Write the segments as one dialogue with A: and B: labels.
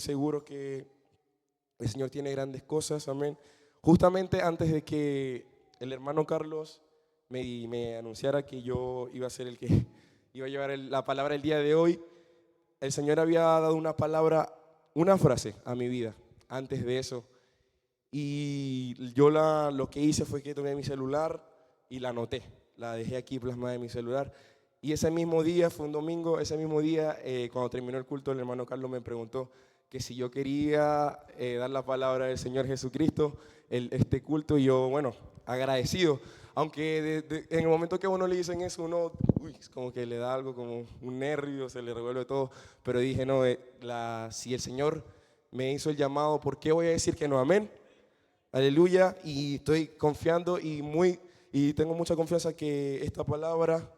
A: Seguro que el Señor tiene grandes cosas, amén. Justamente antes de que el hermano Carlos me anunciara que yo iba a ser el que iba a llevar la palabra el día de hoy, el Señor había dado una palabra, una frase a mi vida antes de eso. Y yo lo que hice fue que tomé mi celular y la anoté, la dejé aquí plasmada en mi celular. Y ese mismo día, fue un domingo, ese mismo día, cuando terminó el culto, el hermano Carlos me preguntó que si yo quería dar la palabra del Señor Jesucristo, este culto, y yo, bueno, agradecido. Aunque en el momento que a uno le dicen eso, uno como que le da algo, como un nervio, se le revuelve todo. Pero dije, no, si el Señor me hizo el llamado, ¿por qué voy a decir que no? Amén. Aleluya. Y estoy confiando y tengo mucha confianza que esta palabra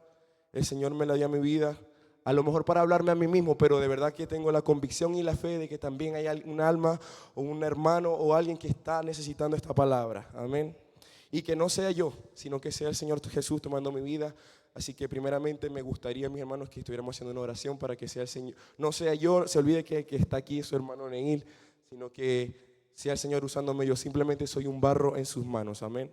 A: el Señor me la dio a mi vida, a lo mejor para hablarme a mí mismo, pero de verdad que tengo la convicción y la fe de que también hay un alma o un hermano o alguien que está necesitando esta palabra. Amén. Y que no sea yo, sino que sea el Señor Jesús tomando mi vida. Así que primeramente me gustaría, mis hermanos, que estuviéramos haciendo una oración para que sea el Señor, no sea yo, se olvide que está aquí su hermano Neil, sino que sea el Señor usándome. Yo simplemente soy un barro en sus manos. Amén.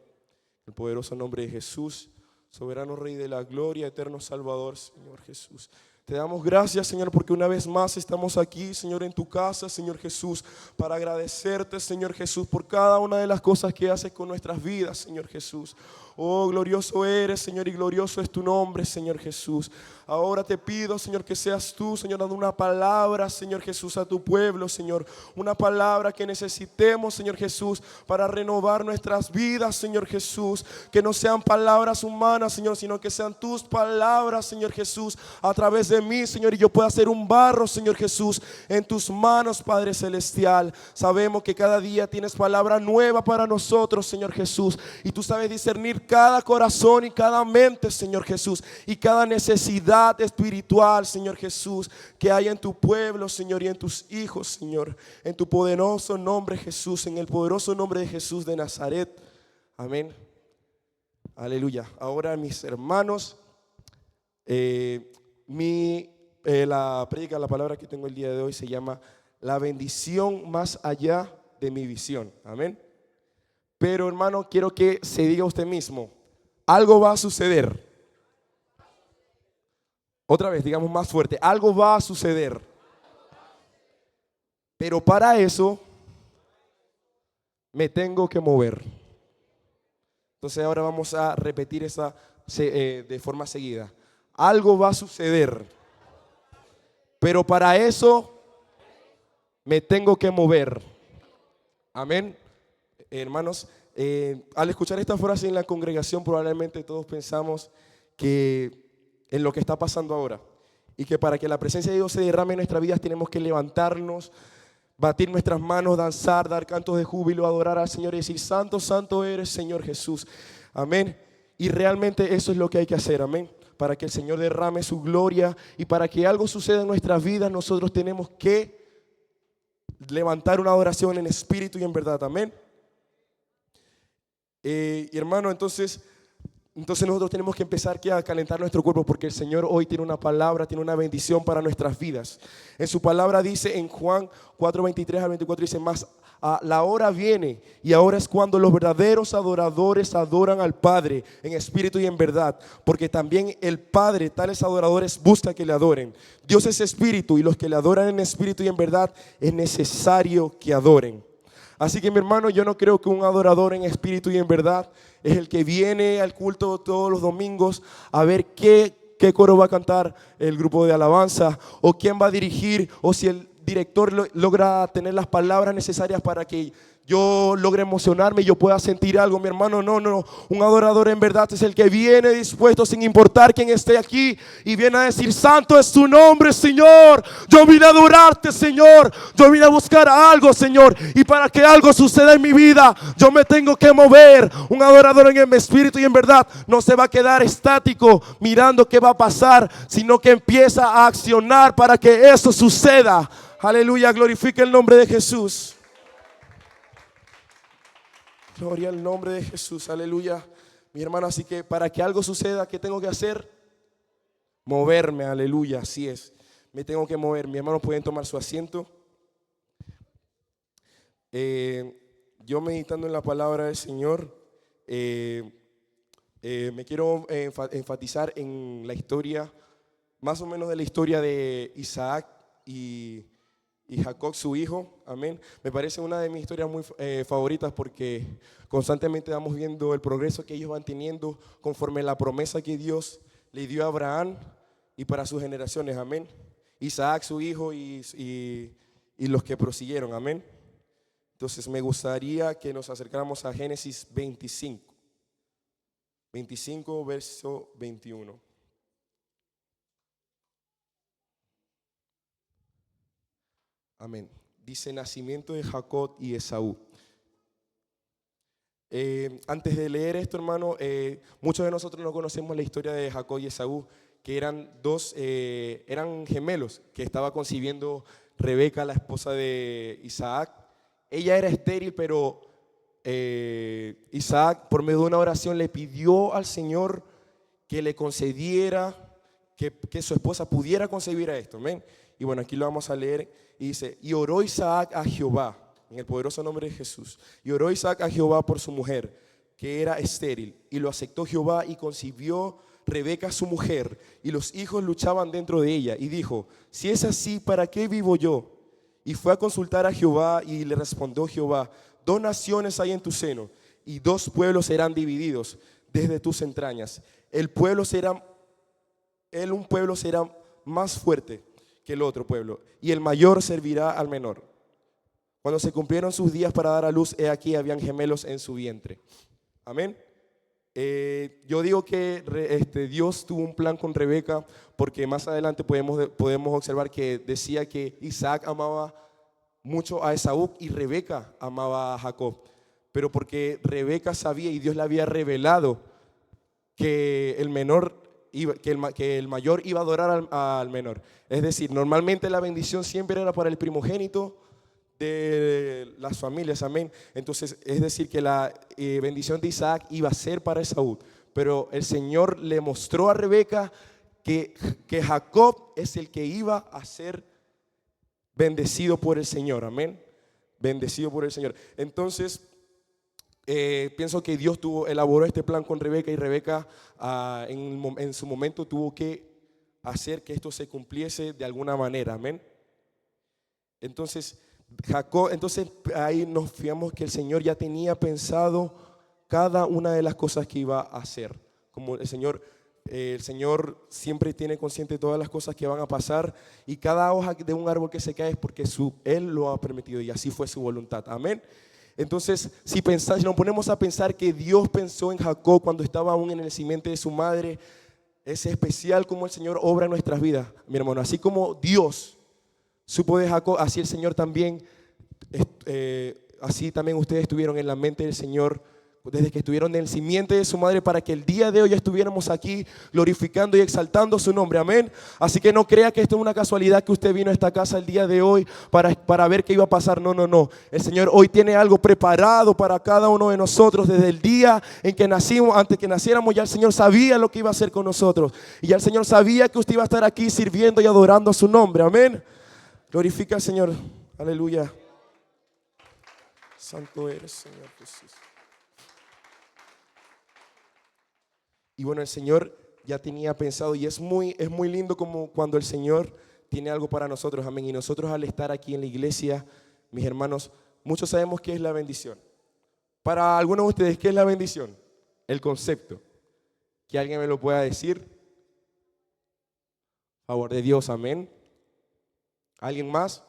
A: En el poderoso nombre de Jesús, soberano Rey de la gloria, eterno Salvador, Señor Jesús. Te damos gracias, Señor, porque una vez más estamos aquí, Señor, en tu casa, Señor Jesús, para agradecerte, Señor Jesús, por cada una de las cosas que haces con nuestras vidas, Señor Jesús. Oh, glorioso eres, Señor, y glorioso es tu nombre, Señor Jesús. Ahora te pido, Señor, que seas tú, Señor, dando una palabra, Señor Jesús, a tu pueblo, Señor. Una palabra que necesitemos, Señor Jesús, para renovar nuestras vidas, Señor Jesús. Que no sean palabras humanas, Señor, sino que sean tus palabras, Señor Jesús, a través de mí, Señor, y yo pueda ser un barro, Señor Jesús, en tus manos, Padre Celestial. Sabemos que cada día tienes palabra nueva para nosotros, Señor Jesús, y tú sabes discernir cada corazón y cada mente, Señor Jesús, y cada necesidad espiritual, Señor Jesús, que hay en tu pueblo, Señor, y en tus hijos, Señor, en tu poderoso nombre, Jesús, en el poderoso nombre de Jesús de Nazaret. Amén. Aleluya. Ahora, mis hermanos, la prédica, la palabra que tengo el día de hoy se llama la bendición más allá de mi visión. Amén. Pero, hermano, quiero que se diga usted mismo, algo va a suceder. Otra vez, digamos más fuerte, algo va a suceder. Pero para eso me tengo que mover. Entonces ahora vamos a repetir esa de forma seguida. Algo va a suceder, pero para eso me tengo que mover. Amén. Hermanos, al escuchar esta frase en la congregación, probablemente todos pensamos que en lo que está pasando ahora, y que para que la presencia de Dios se derrame en nuestras vidas tenemos que levantarnos, batir nuestras manos, danzar, dar cantos de júbilo, adorar al Señor y decir: santo, santo eres, Señor Jesús. Amén. Y realmente eso es lo que hay que hacer. Amén. Para que el Señor derrame su gloria y para que algo suceda en nuestras vidas, nosotros tenemos que levantar una adoración en espíritu y en verdad. Amén. Y hermano, entonces nosotros tenemos que empezar a calentar nuestro cuerpo, porque el Señor hoy tiene una palabra, tiene una bendición para nuestras vidas. En su palabra dice en Juan 4:23 al 24, dice: más la hora viene y ahora es cuando los verdaderos adoradores adoran al Padre en espíritu y en verdad, porque también el Padre tales adoradores busca que le adoren. Dios es espíritu y los que le adoran en espíritu y en verdad es necesario que adoren. Así que, mi hermano, yo no creo que un adorador en espíritu y en verdad es el que viene al culto todos los domingos a ver qué coro va a cantar el grupo de alabanza, o quién va a dirigir, o si el director logra tener las palabras necesarias para que yo logre emocionarme y yo pueda sentir algo. Mi hermano, no. Un adorador en verdad es el que viene dispuesto, sin importar quién esté aquí, y viene a decir: santo es tu nombre, Señor. Yo vine a adorarte, Señor. Yo vine a buscar algo, Señor. Y para que algo suceda en mi vida, yo me tengo que mover. Un adorador en el espíritu y en verdad no se va a quedar estático mirando qué va a pasar, sino que empieza a accionar para que eso suceda. Aleluya, glorifica el nombre de Jesús. Gloria al nombre de Jesús, aleluya. Mi hermano, así que para que algo suceda, ¿qué tengo que hacer? Moverme, aleluya, así es. Me tengo que mover. Mi hermano, pueden tomar su asiento. Yo meditando en la palabra del Señor, eh, me quiero enfatizar en la historia, más o menos de la historia de Isaac y Jacob, su hijo. Amén. Me parece una de mis historias muy favoritas porque constantemente vamos viendo el progreso que ellos van teniendo conforme la promesa que Dios le dio a Abraham y para sus generaciones. Amén. Isaac, su hijo y los que prosiguieron. Amén. Entonces me gustaría que nos acercáramos a Génesis 25. 25, verso 21. Amén. Dice: nacimiento de Jacob y Esaú. Antes de leer esto, hermano, muchos de nosotros no conocemos la historia de Jacob y Esaú, que eran gemelos, que estaba concibiendo Rebeca, la esposa de Isaac. Ella era estéril, pero Isaac, por medio de una oración, le pidió al Señor que le concediera que su esposa pudiera concebir a esto. Amén. Y bueno, aquí lo vamos a leer. Y dice: y oró Isaac a Jehová, en el poderoso nombre de Jesús. Y oró Isaac a Jehová por su mujer, que era estéril. Y lo aceptó Jehová y concibió Rebeca su mujer. Y los hijos luchaban dentro de ella. Y dijo: si es así, ¿para qué vivo yo? Y fue a consultar a Jehová y le respondió Jehová: 2 naciones hay en tu seno y 2 pueblos serán divididos desde tus entrañas. Un pueblo será más fuerte que el otro pueblo, y el mayor servirá al menor. Cuando se cumplieron sus días para dar a luz, he aquí habían gemelos en su vientre. Amén. Yo digo que Dios tuvo un plan con Rebeca, porque más adelante podemos observar que decía que Isaac amaba mucho a Esaú y Rebeca amaba a Jacob, pero porque Rebeca sabía y Dios le había revelado que el mayor iba a adorar al menor. Es decir, normalmente la bendición siempre era para el primogénito de las familias. Amén. Entonces, es decir, que la bendición de Isaac iba a ser para Esaú, pero el Señor le mostró a Rebeca que Jacob es el que iba a ser bendecido por el Señor. Amén. Bendecido por el Señor. Entonces, pienso que Dios elaboró este plan con Rebeca, y Rebeca en su momento tuvo que hacer que esto se cumpliese de alguna manera. Amén. Entonces ahí nos fijamos que el Señor ya tenía pensado cada una de las cosas que iba a hacer. Como el Señor siempre tiene consciente todas las cosas que van a pasar, y cada hoja de un árbol que se cae es porque Él lo ha permitido, y así fue su voluntad. Amén. Entonces, si nos ponemos a pensar que Dios pensó en Jacob cuando estaba aún en el simiente de su madre, es especial como el Señor obra en nuestras vidas, mi hermano. Así como Dios supo de Jacob, así el Señor también, así también ustedes estuvieron en la mente del Señor desde que estuvieron en el simiente de su madre, para que el día de hoy estuviéramos aquí glorificando y exaltando su nombre. Amén. Así que no crea que esto es una casualidad que usted vino a esta casa el día de hoy para ver qué iba a pasar. No, no, no. El Señor hoy tiene algo preparado para cada uno de nosotros. Desde el día en que nacimos, antes que naciéramos, ya el Señor sabía lo que iba a hacer con nosotros, y ya el Señor sabía que usted iba a estar aquí sirviendo y adorando su nombre. Amén. Glorifica al Señor. Aleluya. Santo eres, Señor Jesús. Y bueno, el Señor ya tenía pensado, y es muy lindo como cuando el Señor tiene algo para nosotros. Amén. Y nosotros, al estar aquí en la iglesia, mis hermanos, muchos sabemos qué es la bendición. Para algunos de ustedes, ¿qué es la bendición? El concepto. Que alguien me lo pueda decir. Favor de Dios. Amén. ¿Alguien más?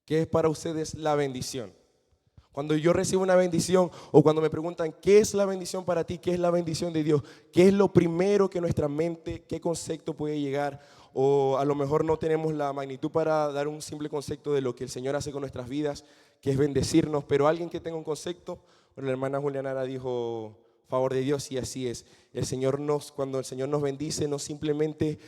A: ¿Qué es para ustedes la bendición? Cuando yo recibo una bendición, o cuando me preguntan ¿qué es la bendición para ti? ¿Qué es la bendición de Dios? ¿Qué es lo primero que nuestra mente, qué concepto puede llegar? O a lo mejor no tenemos la magnitud para dar un simple concepto de lo que el Señor hace con nuestras vidas, que es bendecirnos, pero alguien que tenga un concepto. Bueno, la hermana Juliana dijo favor de Dios, y así es. Cuando el Señor nos bendice, no simplemente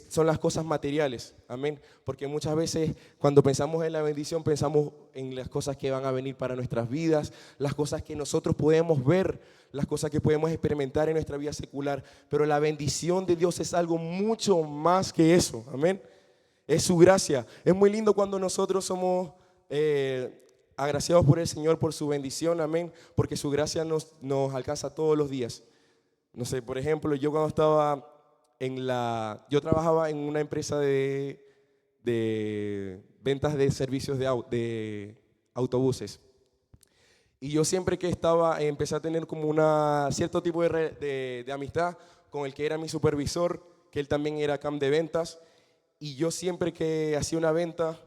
A: son las cosas materiales. Amén. Porque muchas veces cuando pensamos en la bendición, pensamos en las cosas que van a venir para nuestras vidas, las cosas que nosotros podemos ver, las cosas que podemos experimentar en nuestra vida secular. Pero la bendición de Dios es algo mucho más que eso. Amén. Es su gracia. Es muy lindo cuando nosotros somos agraciados por el Señor, por su bendición, amén, porque su gracia nos alcanza todos los días. No sé, por ejemplo, yo cuando estaba yo trabajaba en una empresa de ventas de servicios de autobuses. Y yo siempre que empecé a tener como cierto tipo de amistad con el que era mi supervisor, que él también era CAM de ventas. Y yo siempre que hacía una venta,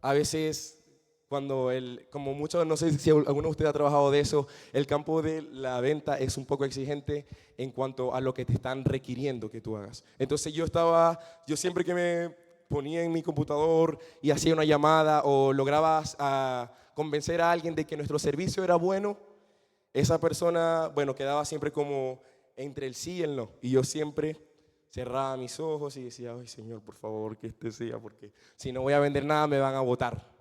A: a veces como muchos, no sé si alguno de ustedes ha trabajado de eso, el campo de la venta es un poco exigente en cuanto a lo que te están requiriendo que tú hagas. Entonces yo siempre que me ponía en mi computador y hacía una llamada o lograba convencer a alguien de que nuestro servicio era bueno, esa persona, bueno, quedaba siempre como entre el sí y el no. Y yo siempre cerraba mis ojos y decía, ay Señor, por favor, que este sea, porque si no voy a vender nada me van a botar.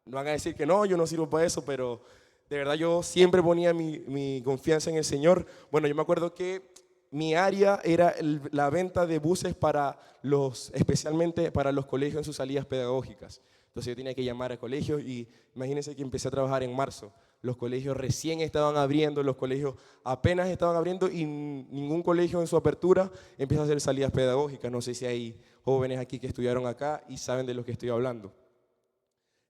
A: Me van a decir que no, yo no sirvo para eso, pero de verdad yo siempre ponía mi confianza en el Señor. Bueno, yo me acuerdo que mi área era la venta de buses especialmente para los colegios en sus salidas pedagógicas. Entonces yo tenía que llamar a colegios y imagínense que empecé a trabajar en marzo. Los colegios recién estaban abriendo, los colegios apenas estaban abriendo y ningún colegio en su apertura empieza a hacer salidas pedagógicas. No sé si hay jóvenes aquí que estudiaron acá y saben de lo que estoy hablando.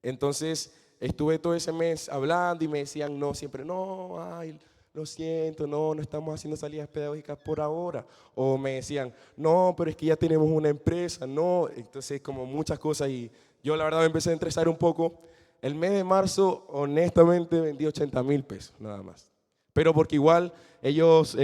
A: Entonces estuve todo ese mes hablando y me decían no, siempre no, ay, lo siento, no estamos haciendo salidas pedagógicas por ahora. O me decían, no, pero es que ya tenemos una empresa, no. Entonces como muchas cosas y yo la verdad me empecé a estresar un poco. El mes de marzo, honestamente, vendí 80,000 pesos, nada más. Pero porque igual ellos,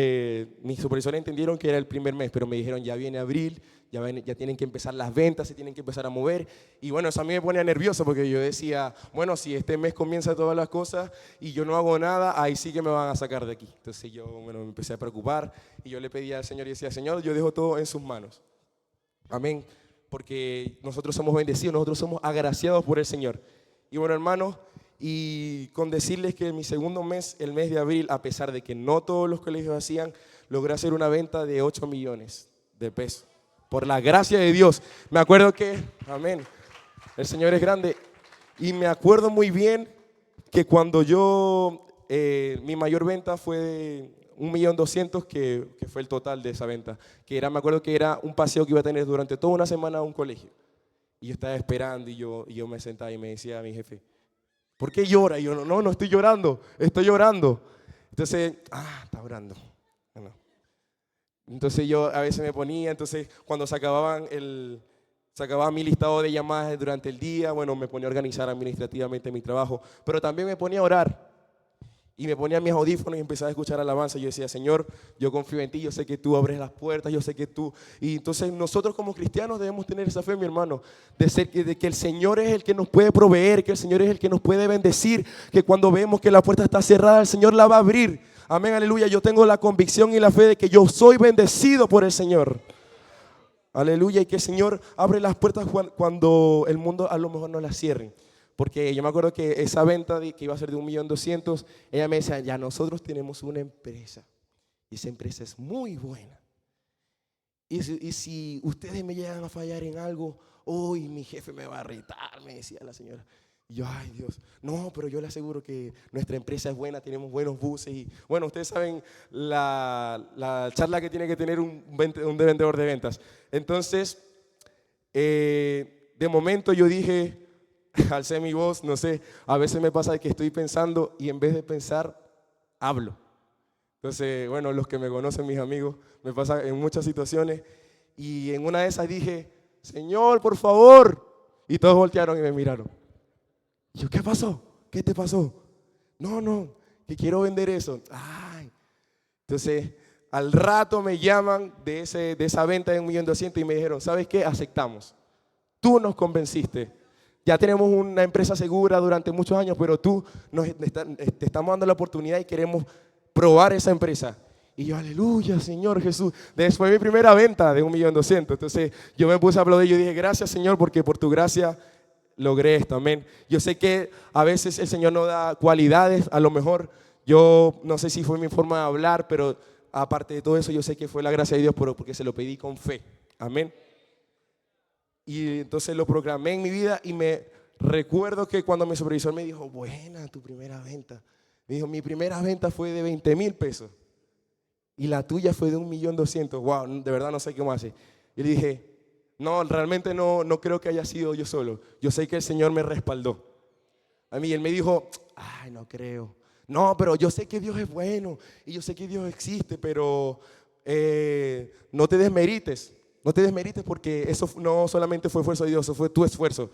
A: mis supervisores entendieron que era el primer mes, pero me dijeron, ya viene abril, ya tienen que empezar las ventas, se tienen que empezar a mover. Y bueno, eso a mí me ponía nervioso porque yo decía, bueno, si este mes comienza todas las cosas y yo no hago nada, ahí sí que me van a sacar de aquí. Entonces yo, bueno, me empecé a preocupar y yo le pedía al Señor y decía, Señor, yo dejo todo en sus manos. Amén. Porque nosotros somos bendecidos, nosotros somos agraciados por el Señor. Y bueno, hermanos, y con decirles que en mi segundo mes, el mes de abril, a pesar de que no todos los colegios hacían, logré hacer una venta de 8 millones de pesos. Por la gracia de Dios. Me acuerdo que, amén, el Señor es grande. Y me acuerdo muy bien que cuando mi mayor venta fue de 1.200.000, que fue el total de esa venta. Me acuerdo que era un paseo que iba a tener durante toda una semana a un colegio. Y yo estaba esperando y yo me sentaba y me decía a mi jefe, ¿por qué llora? Y yo, no estoy llorando, estoy llorando. Entonces, está orando. Bueno. Entonces yo a veces me ponía, entonces cuando se acababa mi listado de llamadas durante el día, bueno, me ponía a organizar administrativamente mi trabajo, pero también me ponía a orar. Y me ponía mis audífonos y empezaba a escuchar alabanza. Yo decía, Señor, yo confío en ti, yo sé que tú abres las puertas, yo sé que tú... Y entonces nosotros como cristianos debemos tener esa fe, mi hermano, de que el Señor es el que nos puede proveer, que el Señor es el que nos puede bendecir, que cuando vemos que la puerta está cerrada, el Señor la va a abrir. Amén, aleluya. Yo tengo la convicción y la fe de que yo soy bendecido por el Señor. Aleluya. Y que el Señor abre las puertas cuando el mundo a lo mejor no las cierre. Porque yo me acuerdo que esa venta que iba a ser de 1.200.000, ella me decía, ya nosotros tenemos una empresa. Y esa empresa es muy buena. Y si ustedes me llegan a fallar en algo, hoy mi jefe me va a retar, me decía la señora. Y yo, ay Dios, no, pero yo le aseguro que nuestra empresa es buena, tenemos buenos buses. Y bueno, ustedes saben la charla que tiene que tener un vendedor de ventas. Entonces, de momento yo dije... Alcé mi voz, no sé, a veces me pasa que estoy pensando y en vez de pensar, hablo. Entonces, bueno, los que me conocen, mis amigos, me pasa en muchas situaciones y en una de esas dije, Señor, por favor. Y todos voltearon y me miraron. Y yo, ¿qué pasó? ¿Qué te pasó? No, que quiero vender eso. Ay. Entonces, al rato me llaman de esa venta de 1.200.000 y me dijeron, ¿sabes qué? Aceptamos. Tú nos convenciste. Ya tenemos una empresa segura durante muchos años, pero tú te estamos dando la oportunidad y queremos probar esa empresa. Y yo, aleluya, Señor Jesús. Después de mi primera venta de 1.200.000. Entonces yo me puse a aplaudir y yo dije, gracias Señor, porque por tu gracia logré esto, amén. Yo sé que a veces el Señor nos da cualidades, a lo mejor yo no sé si fue mi forma de hablar, pero aparte de todo eso yo sé que fue la gracia de Dios porque se lo pedí con fe, amén. Y entonces lo programé en mi vida y recuerdo que cuando mi supervisor me dijo, buena, tu primera venta. Me dijo, mi primera venta fue de 20,000 pesos y la tuya fue de 1,200,000. Wow, de verdad no sé cómo hace. Y le dije, no, realmente no creo que haya sido yo solo. Yo sé que el Señor me respaldó. A mí él me dijo, ay, no creo. No, pero yo sé que Dios es bueno y yo sé que Dios existe, pero no te desmerites. No te desmerites porque eso no solamente fue esfuerzo de Dios, eso fue tu esfuerzo.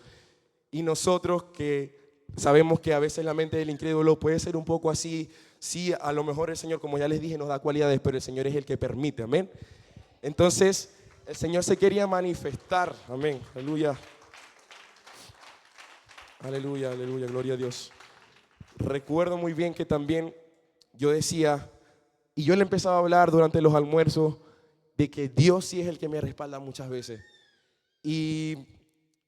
A: Y nosotros que sabemos que a veces la mente del incrédulo puede ser un poco así. Sí, a lo mejor el Señor, como ya les dije, nos da cualidades, pero el Señor es el que permite, amén. Entonces, el Señor se quería manifestar, amén, aleluya. Aleluya, aleluya, gloria a Dios. Recuerdo muy bien que también yo decía, y yo le empezaba a hablar durante los almuerzos, de que Dios sí es el que me respalda muchas veces. Y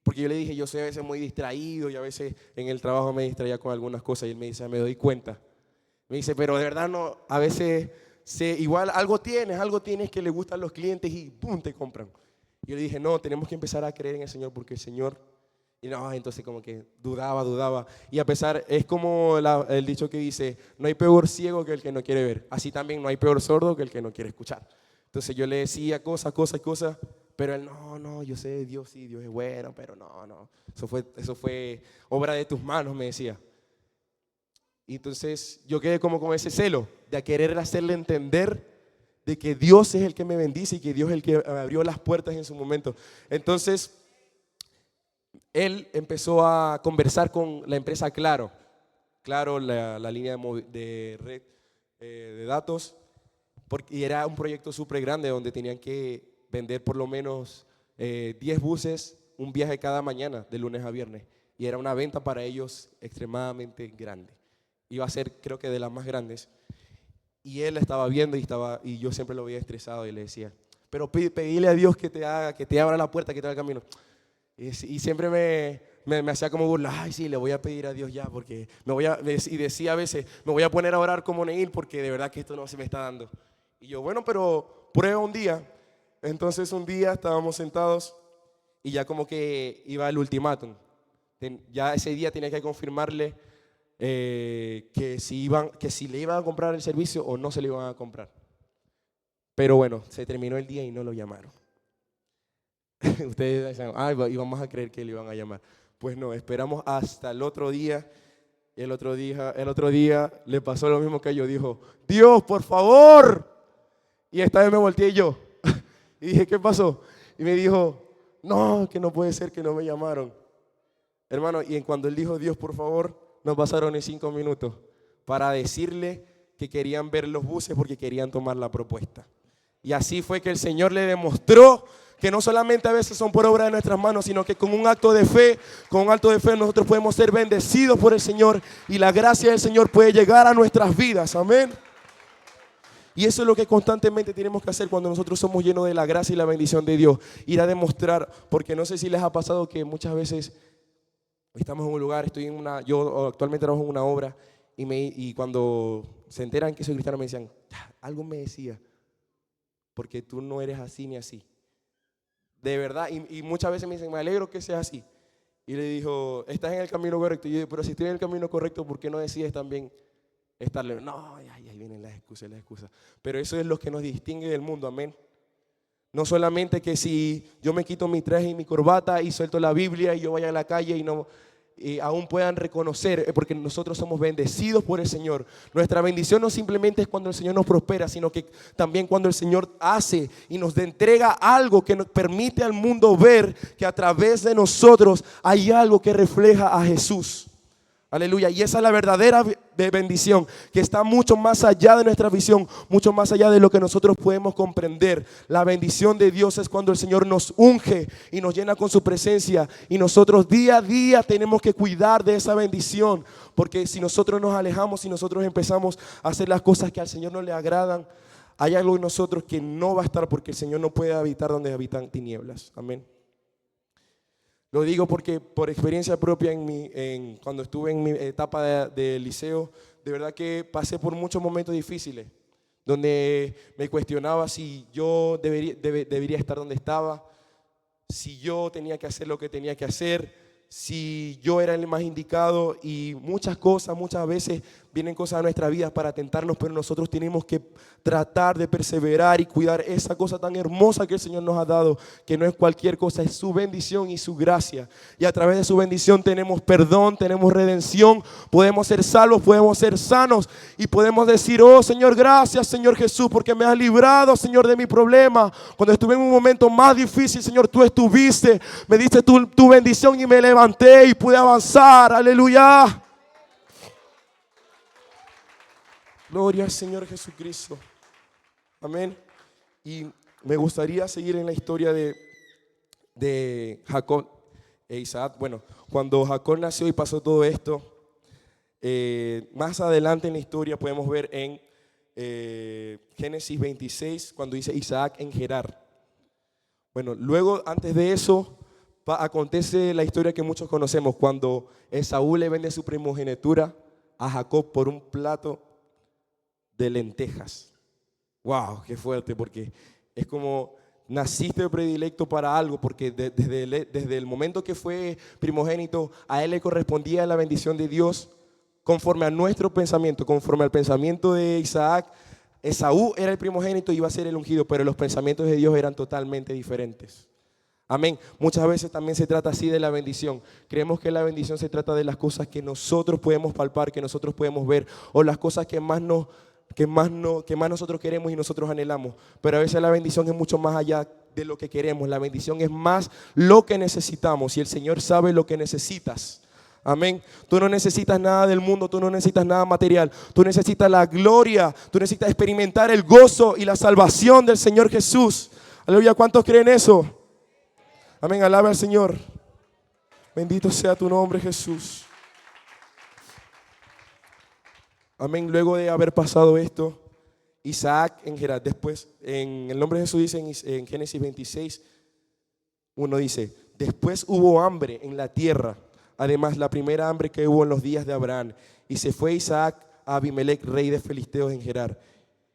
A: porque yo le dije, yo soy a veces muy distraído y a veces en el trabajo me distraía con algunas cosas y él me dice, me doy cuenta. Me dice, pero de verdad no, a veces igual algo tienes que le gustan los clientes y ¡pum!, te compran. Y yo le dije, no, tenemos que empezar a creer en el Señor porque el Señor... Y no, entonces como que dudaba. Y a pesar, es como el dicho que dice, no hay peor ciego que el que no quiere ver. Así también no hay peor sordo que el que no quiere escuchar. Entonces yo le decía cosas, pero él, no, yo sé, Dios sí, Dios es bueno, pero no. Eso fue obra de tus manos, me decía. Y entonces yo quedé como con ese celo de querer hacerle entender de que Dios es el que me bendice y que Dios es el que abrió las puertas en su momento. Entonces él empezó a conversar con la empresa Claro, la línea de red de datos, y era un proyecto súper grande donde tenían que vender por lo menos 10 buses, un viaje cada mañana, de lunes a viernes. Y era una venta para ellos extremadamente grande. Iba a ser, creo que, de las más grandes. Y él la estaba viendo y yo siempre lo veía estresado y le decía, pero pedile a Dios que te abra la puerta, que te haga el camino. Y siempre me hacía como burla, ay sí, le voy a pedir a Dios ya, porque y decía a veces, me voy a poner a orar como Neil porque de verdad que esto no se me está dando. Y yo, bueno, pero prueba un día. Entonces un día estábamos sentados y ya como que iba el ultimátum. Ya ese día tenía que confirmarle que si le iban a comprar el servicio o no se le iban a comprar. Pero bueno, se terminó el día y no lo llamaron. Ustedes decían, íbamos a creer que le iban a llamar. Pues no, esperamos hasta el otro día. El otro día le pasó lo mismo que yo. Dijo, Dios, por favor. Y esta vez me volteé yo. Y dije, ¿qué pasó? Y me dijo, no, que no puede ser que no me llamaron. Hermano, y cuando él dijo, Dios, por favor, nos pasaron en 5 minutos para decirle que querían ver los buses porque querían tomar la propuesta. Y así fue que el Señor le demostró que no solamente a veces son por obra de nuestras manos, sino que con un acto de fe, nosotros podemos ser bendecidos por el Señor y la gracia del Señor puede llegar a nuestras vidas. Amén. Y eso es lo que constantemente tenemos que hacer cuando nosotros somos llenos de la gracia y la bendición de Dios. Ir a demostrar, porque no sé si les ha pasado que muchas veces estamos en un lugar, yo actualmente trabajo en una obra y cuando se enteran que soy cristiano me decían, algo me decía, porque tú no eres así ni así. De verdad, y muchas veces me dicen, me alegro que seas así. Y le dijo, estás en el camino correcto. Y yo digo, pero si estoy en el camino correcto, ¿por qué no decides también estarle? No, ahí vienen las excusas. Pero eso es lo que nos distingue del mundo, amén. No solamente que si yo me quito mi traje y mi corbata y suelto la Biblia y yo vaya a la calle y aún puedan reconocer, porque nosotros somos bendecidos por el Señor. Nuestra bendición no simplemente es cuando el Señor nos prospera, sino que también cuando el Señor hace y nos entrega algo que nos permite al mundo ver que a través de nosotros hay algo que refleja a Jesús. Aleluya, y esa es la verdadera bendición, que está mucho más allá de nuestra visión, mucho más allá de lo que nosotros podemos comprender. La bendición de Dios es cuando el Señor nos unge y nos llena con su presencia, y nosotros día a día tenemos que cuidar de esa bendición, porque si nosotros nos alejamos, si nosotros empezamos a hacer las cosas que al Señor no le agradan, hay algo en nosotros que no va a estar, porque el Señor no puede habitar donde habitan tinieblas. Amén. Lo digo porque por experiencia propia cuando estuve en mi etapa de liceo, de verdad que pasé por muchos momentos difíciles, donde me cuestionaba si yo debería estar donde estaba, si yo tenía que hacer lo que tenía que hacer, si yo era el más indicado, y muchas veces vienen cosas a nuestra vida para tentarnos, pero nosotros tenemos que tratar de perseverar y cuidar esa cosa tan hermosa que el Señor nos ha dado, que no es cualquier cosa, es su bendición y su gracia. Y a través de su bendición tenemos perdón, tenemos redención, podemos ser salvos, podemos ser sanos y podemos decir: oh Señor, gracias Señor Jesús, porque me has librado, Señor, de mi problema. Cuando estuve en un momento más difícil, Señor, tú estuviste, me diste tu bendición y me levanté y pude avanzar. Aleluya. Gloria al Señor Jesucristo. Amén. Y me gustaría seguir en la historia de Jacob e Isaac. Bueno, cuando Jacob nació y pasó todo esto, más adelante en la historia podemos ver en Génesis 26, cuando dice Isaac en Gerar. Bueno, luego, antes de eso, acontece la historia que muchos conocemos, cuando Esaú le vende su primogenitura a Jacob por un plato de lentejas. Wow, qué fuerte, porque es como naciste predilecto para algo, porque desde el momento que fue primogénito, a él le correspondía la bendición de Dios conforme a nuestro pensamiento, conforme al pensamiento de Isaac. Esaú era el primogénito y iba a ser el ungido, pero los pensamientos de Dios eran totalmente diferentes. Amén. Muchas veces también se trata así de la bendición. Creemos que la bendición se trata de las cosas que nosotros podemos palpar, que nosotros podemos ver, o las cosas que más nosotros queremos y nosotros anhelamos. Pero a veces la bendición es mucho más allá de lo que queremos. La bendición es más lo que necesitamos, y el Señor sabe lo que necesitas. Amén. Tú no necesitas nada del mundo, tú no necesitas nada material. Tú necesitas la gloria, tú necesitas experimentar el gozo y la salvación del Señor Jesús. Aleluya. ¿Cuántos creen eso? Amén. Alaba al Señor. Bendito sea tu nombre, Jesús. Amén. Luego de haber pasado esto, Isaac en Gerar, después, en el nombre de Jesús dice en Génesis 26, uno dice: después hubo hambre en la tierra, además la primera hambre que hubo en los días de Abraham. Y se fue Isaac a Abimelec, rey de filisteos, en Gerar.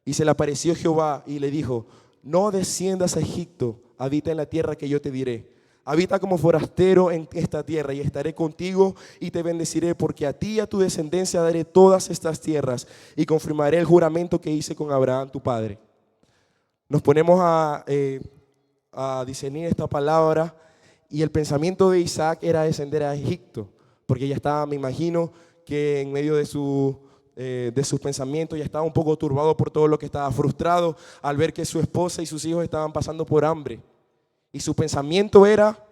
A: Y se le apareció Jehová y le dijo: no desciendas a Egipto, habita en la tierra que yo te diré. Habita como forastero en esta tierra, y estaré contigo y te bendeciré, porque a ti y a tu descendencia daré todas estas tierras, y confirmaré el juramento que hice con Abraham tu padre. Nos ponemos a discernir esta palabra, y el pensamiento de Isaac era descender a Egipto, porque ya estaba, me imagino, que en medio de sus pensamientos ya estaba un poco turbado por todo lo que estaba, frustrado al ver que su esposa y sus hijos estaban pasando por hambre. Y su pensamiento era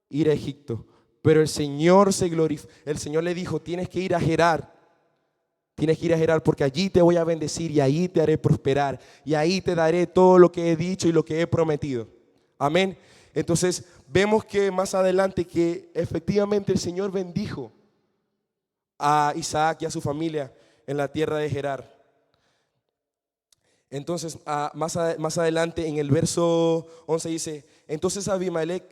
A: ir a Egipto. Pero el Señor el Señor le dijo: tienes que ir a Gerar. Tienes que ir a Gerar, porque allí te voy a bendecir y ahí te haré prosperar. Y ahí te daré todo lo que he dicho y lo que he prometido. Amén. Entonces vemos que más adelante que efectivamente el Señor bendijo a Isaac y a su familia en la tierra de Gerar. Entonces, más adelante en el verso 11 dice: entonces Abimelec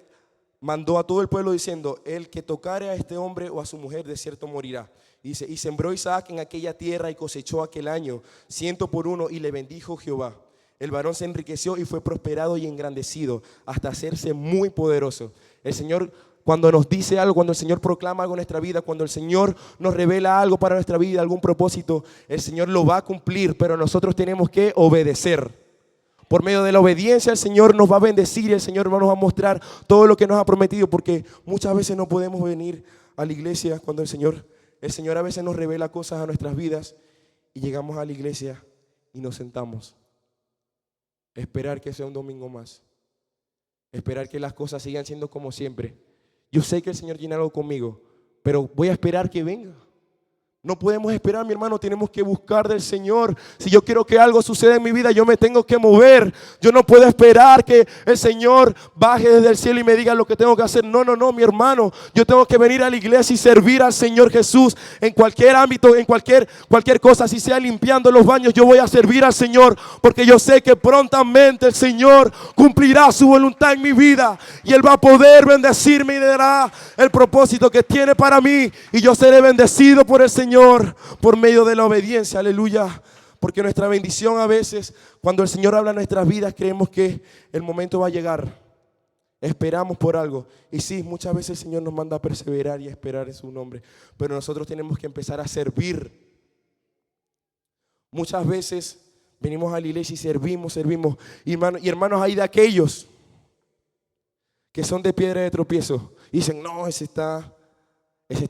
A: mandó a todo el pueblo diciendo: el que tocare a este hombre o a su mujer de cierto morirá. Dice: y sembró Isaac en aquella tierra y cosechó aquel año 100 por 1, y le bendijo Jehová. El varón se enriqueció y fue prosperado y engrandecido hasta hacerse muy poderoso. El Señor, cuando nos dice algo, cuando el Señor proclama algo en nuestra vida, cuando el Señor nos revela algo para nuestra vida, algún propósito, el Señor lo va a cumplir, pero nosotros tenemos que obedecer. Por medio de la obediencia el Señor nos va a bendecir y el Señor nos va a mostrar todo lo que nos ha prometido, porque muchas veces no podemos venir a la iglesia cuando el Señor a veces nos revela cosas a nuestras vidas, y llegamos a la iglesia y nos sentamos. Esperar que sea un domingo más. Esperar que las cosas sigan siendo como siempre. Yo sé que el Señor tiene algo conmigo, pero voy a esperar que venga. No podemos esperar, mi hermano, tenemos que buscar del Señor. Si yo quiero que algo suceda en mi vida, yo me tengo que mover. Yo no puedo esperar que el Señor baje desde el cielo y me diga lo que tengo que hacer. No, mi hermano. Yo tengo que venir a la iglesia y servir al Señor Jesús en cualquier ámbito, en cualquier cosa. Si sea limpiando los baños, yo voy a servir al Señor, porque yo sé que prontamente el Señor cumplirá su voluntad en mi vida, y Él va a poder bendecirme y dará el propósito que tiene para mí, y yo seré bendecido por el Señor por medio de la obediencia. Aleluya. Porque nuestra bendición, a veces cuando el Señor habla en nuestras vidas, creemos que el momento va a llegar Esperamos por algo. Y sí, muchas veces el Señor nos manda a perseverar y a esperar en su nombre. Pero nosotros tenemos que empezar a servir. Muchas veces venimos a la iglesia y servimos. Y hermanos, hay de aquellos que son de piedra de tropiezo. Y dicen, no, ese está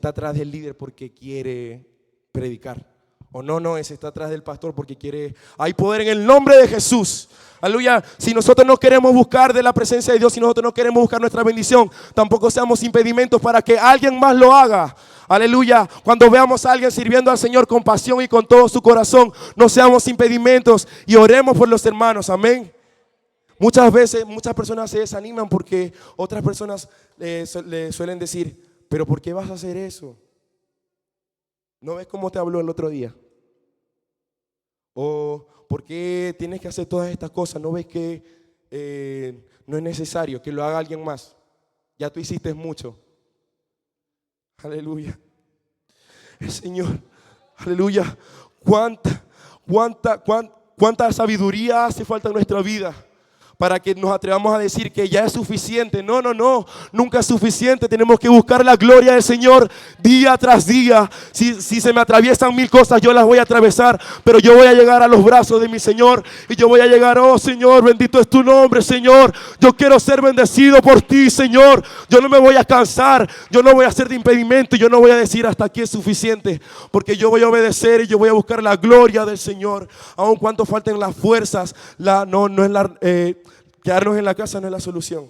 A: atrás del líder porque quiere predicar. O no, ese está atrás del pastor porque quiere. Hay poder en el nombre de Jesús. Aleluya. Si nosotros no queremos buscar de la presencia de Dios, si nosotros no queremos buscar nuestra bendición, tampoco seamos impedimentos para que alguien más lo haga. Aleluya. Cuando veamos a alguien sirviendo al Señor con pasión y con todo su corazón, no seamos impedimentos y oremos por los hermanos. Amén. Muchas veces, muchas personas se desaniman porque otras personas le suelen decir, pero ¿por qué vas a hacer eso? ¿No ves cómo te habló el otro día? ¿O por qué tienes que hacer todas estas cosas? ¿No ves que no es necesario que lo haga alguien más? Ya tú hiciste mucho. Aleluya. El Señor, aleluya. ¿Cuánta sabiduría hace falta en nuestra vida para que nos atrevamos a decir que ya es suficiente? No, nunca es suficiente. Tenemos que buscar la gloria del Señor día tras día. Si se me atraviesan 1000 cosas, yo las voy a atravesar, pero yo voy a llegar a los brazos de mi Señor y yo voy a llegar, oh Señor, bendito es tu nombre, Señor. Yo quiero ser bendecido por ti, Señor. Yo no me voy a cansar, yo no voy a hacer de impedimento, yo no voy a decir hasta aquí es suficiente, porque yo voy a obedecer y yo voy a buscar la gloria del Señor, aun cuando falten las fuerzas. Quedarnos en la casa no es la solución,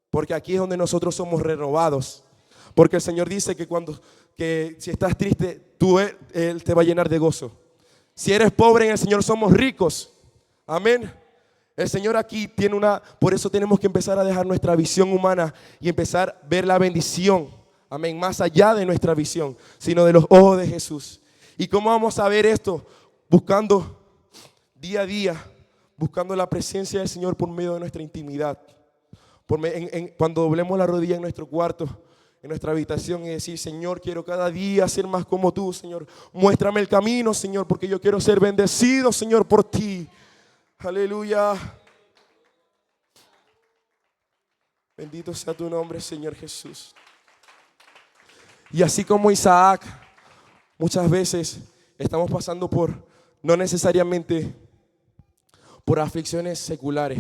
A: porque aquí es donde nosotros somos renovados. Porque el Señor dice que si estás triste, Él te va a llenar de gozo. Si eres pobre en el Señor, somos ricos. Amén. El Señor aquí tiene por eso tenemos que empezar a dejar nuestra visión humana y empezar a ver la bendición. Amén. Más allá de nuestra visión, sino de los ojos de Jesús. ¿Y cómo vamos a ver esto? Buscando día a día, buscando la presencia del Señor por medio de nuestra intimidad. Cuando doblemos la rodilla en nuestro cuarto, en nuestra habitación, y decir, Señor, quiero cada día ser más como tú, Señor. Muéstrame el camino, Señor, porque yo quiero ser bendecido, Señor, por ti. Aleluya. Bendito sea tu nombre, Señor Jesús. Y así como Isaac, muchas veces estamos pasando no necesariamente por aflicciones seculares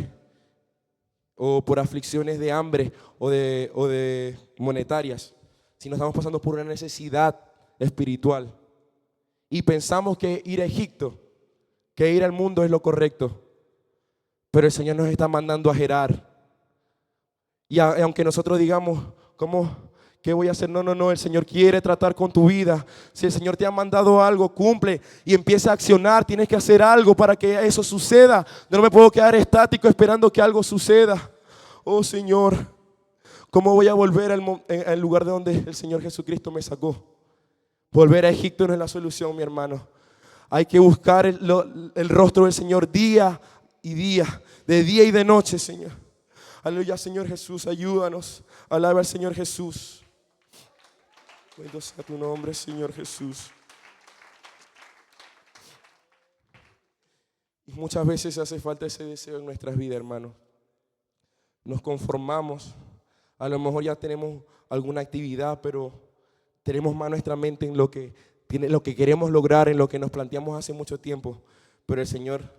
A: o por aflicciones de hambre o de monetarias, sino estamos pasando por una necesidad espiritual y pensamos que ir a Egipto, que ir al mundo es lo correcto, pero el Señor nos está mandando a Gerar. Y aunque nosotros digamos, ¿qué voy a hacer? No, el Señor quiere tratar con tu vida. Si el Señor te ha mandado algo, cumple y empieza a accionar. Tienes que hacer algo para que eso suceda. Yo no me puedo quedar estático esperando que algo suceda. Oh Señor, ¿cómo voy a volver al lugar de donde el Señor Jesucristo me sacó? Volver a Egipto no es la solución, mi hermano. Hay que buscar el rostro del Señor día y día, de día y de noche, Señor. Aleluya, Señor Jesús, ayúdanos. Alaba al Señor Jesús. Bendito sea tu nombre, Señor Jesús. Y muchas veces hace falta ese deseo en nuestras vidas, hermano. Nos conformamos. A lo mejor ya tenemos alguna actividad, pero tenemos más nuestra mente en lo que queremos lograr, en lo que nos planteamos hace mucho tiempo. Pero el Señor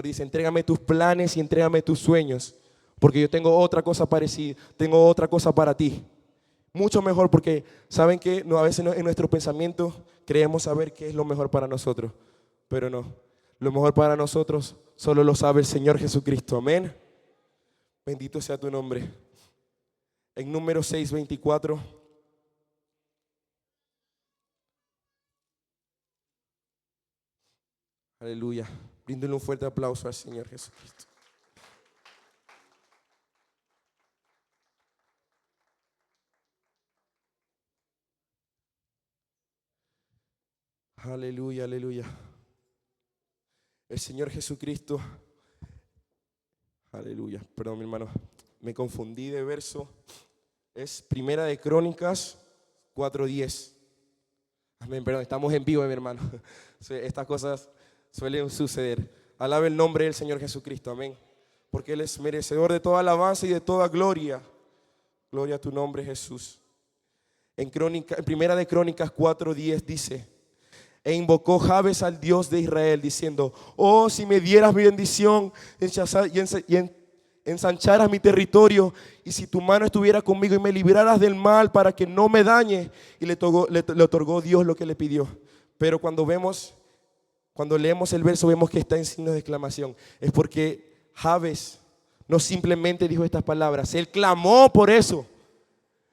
A: dice, entrégame tus planes y entrégame tus sueños, porque yo tengo otra cosa parecida, tengo otra cosa para ti. Mucho mejor, porque saben que a veces en nuestro pensamiento creemos saber qué es lo mejor para nosotros, pero no. Lo mejor para nosotros solo lo sabe el Señor Jesucristo. Amén. Bendito sea tu nombre. En Números 6:24. Aleluya. Bríndele un fuerte aplauso al Señor Jesucristo. Aleluya, aleluya. El Señor Jesucristo. Aleluya. Perdón, mi hermano. Me confundí de verso. Es Primera de Crónicas 4:10. Amén, perdón. Estamos en vivo, mi hermano. Estas cosas suelen suceder. Alabe el nombre del Señor Jesucristo. Amén. porque Él es merecedor de toda alabanza y de toda gloria. Gloria a tu nombre, Jesús. En Primera de Crónicas 4:10 dice: e invocó Jabes al Dios de Israel, diciendo: oh, si me dieras mi bendición y ensancharas mi territorio, y si tu mano estuviera conmigo y me libraras del mal para que no me dañe. Y le otorgó Dios lo que le pidió. Pero cuando leemos el verso, vemos que está en signo de exclamación. Es porque Jabes no simplemente dijo estas palabras, él clamó por eso.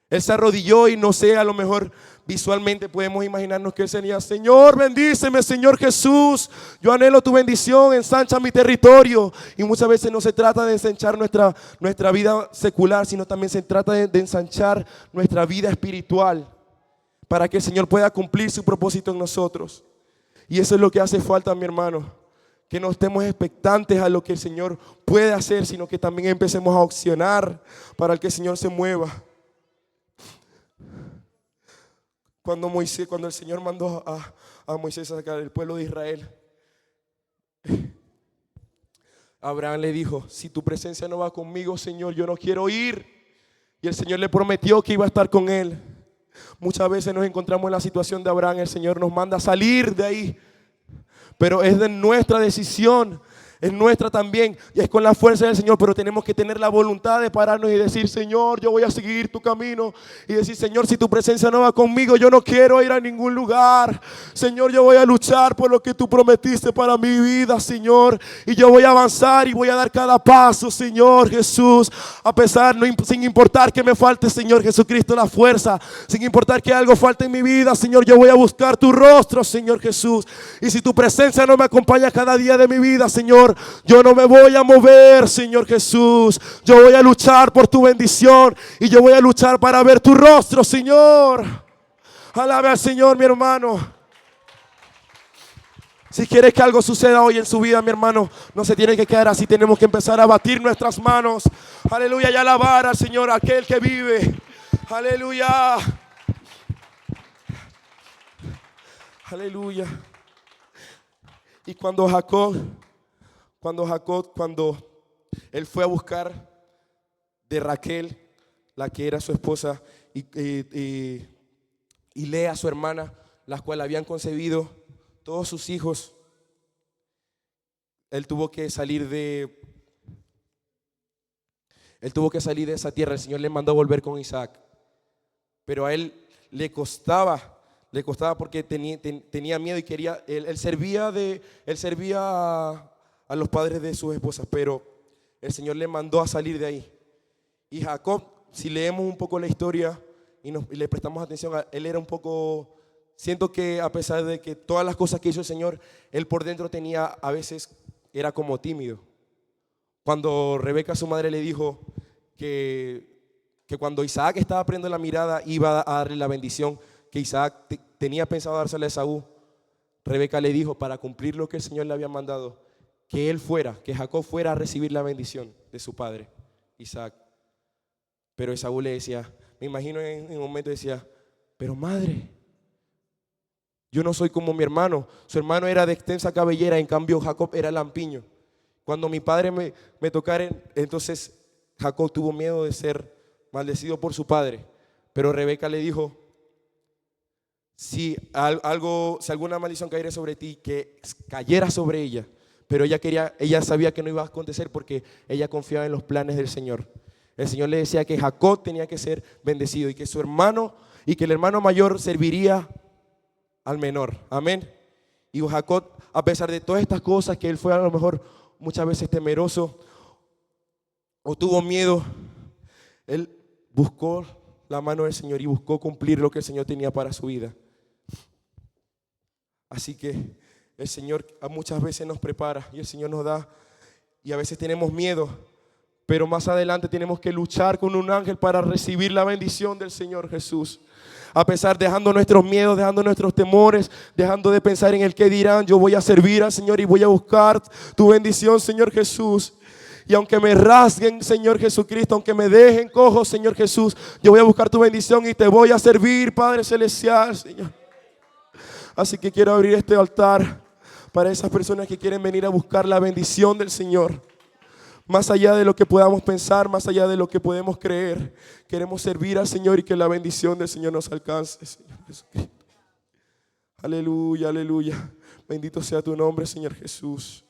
A: Él se arrodilló y no sé, a lo mejor visualmente podemos imaginarnos que él decía: Señor, bendíceme, Señor Jesús, yo anhelo tu bendición, ensancha mi territorio. Y muchas veces no se trata de ensanchar nuestra vida secular, sino también se trata de ensanchar nuestra vida espiritual, para que el Señor pueda cumplir su propósito en nosotros. Y eso es lo que hace falta, mi hermano, que no estemos expectantes a lo que el Señor puede hacer, sino que también empecemos a accionar para que el Señor se mueva. Cuando el Señor mandó a Moisés a sacar el pueblo de Israel, Abraham le dijo: si tu presencia no va conmigo, Señor, yo no quiero ir. Y el Señor le prometió que iba a estar con él. Muchas veces nos encontramos en la situación de Abraham. El Señor nos manda a salir de ahí, pero es de nuestra decisión, es nuestra también, y es con la fuerza del Señor. Pero tenemos que tener la voluntad de pararnos y decir: Señor, yo voy a seguir tu camino. Y decir: Señor, si tu presencia no va conmigo, yo no quiero ir a ningún lugar. Señor, yo voy a luchar por lo que tú prometiste para mi vida, Señor. Y yo voy a avanzar y voy a dar cada paso, Señor Jesús. Sin importar que me falte, Señor Jesucristo, la fuerza. Sin importar que algo falte en mi vida, Señor, yo voy a buscar tu rostro, Señor Jesús. Y si tu presencia no me acompaña cada día de mi vida, Señor, yo no me voy a mover, Señor Jesús. Yo voy a luchar por tu bendición y yo voy a luchar para ver tu rostro, Señor. Alabe al Señor, mi hermano. Si quieres que algo suceda hoy en su vida, mi hermano, no se tiene que quedar así. Tenemos que empezar a batir nuestras manos, aleluya, y alabar al Señor, aquel que vive. Aleluya. Aleluya. Y cuando él fue a buscar de Raquel, la que era su esposa, y Lea, su hermana, las cuales habían concebido todos sus hijos, él tuvo que salir de esa tierra. El Señor le mandó a volver con Isaac, pero a él le costaba porque tenía miedo y quería. Él servía a los padres de sus esposas, pero el Señor le mandó a salir de ahí. Y Jacob, si leemos un poco la historia y le prestamos atención, él era un poco, siento que a pesar de que todas las cosas que hizo el Señor, él por dentro a veces era como tímido. Cuando Rebeca, su madre, le dijo que cuando Isaac estaba poniendo la mirada, iba a darle la bendición que Isaac tenía pensado dársela a Esaú, Rebeca le dijo, para cumplir lo que el Señor le había mandado, que Jacob fuera a recibir la bendición de su padre, Isaac. Pero Esaú le decía, me imagino en un momento decía: pero madre, yo no soy como mi hermano. Su hermano era de extensa cabellera, en cambio Jacob era lampiño. Cuando mi padre me tocara, entonces Jacob tuvo miedo de ser maldecido por su padre. Pero Rebeca le dijo: si alguna maldición cayera sobre ti, que cayera sobre ella. Pero ella sabía que no iba a acontecer porque ella confiaba en los planes del Señor. El Señor le decía que Jacob tenía que ser bendecido y que el hermano mayor serviría al menor. Amén. Y Jacob, a pesar de todas estas cosas, que él fue a lo mejor muchas veces temeroso o tuvo miedo, él buscó la mano del Señor y buscó cumplir lo que el Señor tenía para su vida. Así que el Señor muchas veces nos prepara y el Señor nos da, y a veces tenemos miedo, pero más adelante tenemos que luchar con un ángel para recibir la bendición del Señor Jesús. A pesar, dejando nuestros miedos, dejando nuestros temores, dejando de pensar en el que dirán, yo voy a servir al Señor y voy a buscar tu bendición, Señor Jesús. Y aunque me rasguen, Señor Jesucristo, aunque me dejen cojo, Señor Jesús, yo voy a buscar tu bendición y te voy a servir, Padre Celestial, Señor. Así que quiero abrir este altar para esas personas que quieren venir a buscar la bendición del Señor, Más allá de lo que podamos pensar, más allá de lo que podemos creer, queremos servir al Señor y que la bendición del Señor nos alcance, Señor Jesucristo. Aleluya, aleluya. Bendito sea tu nombre, Señor Jesús.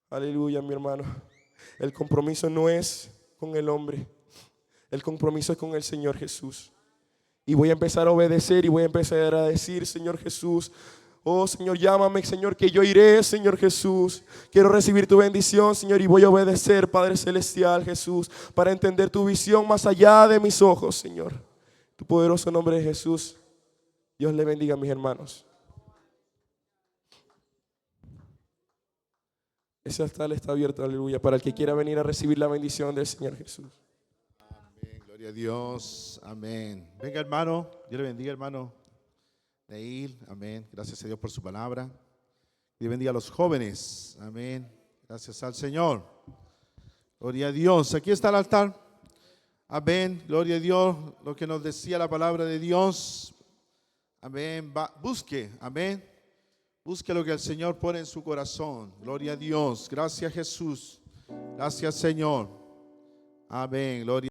A: Aleluya, mi hermano. El compromiso no es con el hombre. El compromiso es con el Señor Jesús. Y voy a empezar a obedecer y voy a empezar a decir, Señor Jesús, oh Señor, llámame, Señor, que yo iré, Señor Jesús. Quiero recibir tu bendición, Señor, y voy a obedecer, Padre Celestial, Jesús, para entender tu visión más allá de mis ojos, Señor. Tu poderoso nombre de Jesús. Dios le bendiga a mis hermanos. Ese altar está abierto, aleluya, para el que quiera venir a recibir la bendición del Señor Jesús.
B: Amén, gloria a Dios, amén. Venga, hermano, Dios le bendiga, hermano Neil, amén. Gracias a Dios por su palabra. Dios bendiga a los jóvenes, amén. Gracias al Señor. Gloria a Dios. Aquí está el altar. Amén, gloria a Dios. Lo que nos decía la palabra de Dios. Amén. Busque, amén. Busque lo que el Señor pone en su corazón. Gloria a Dios. Gracias, Jesús. Gracias, Señor. Amén. Gloria.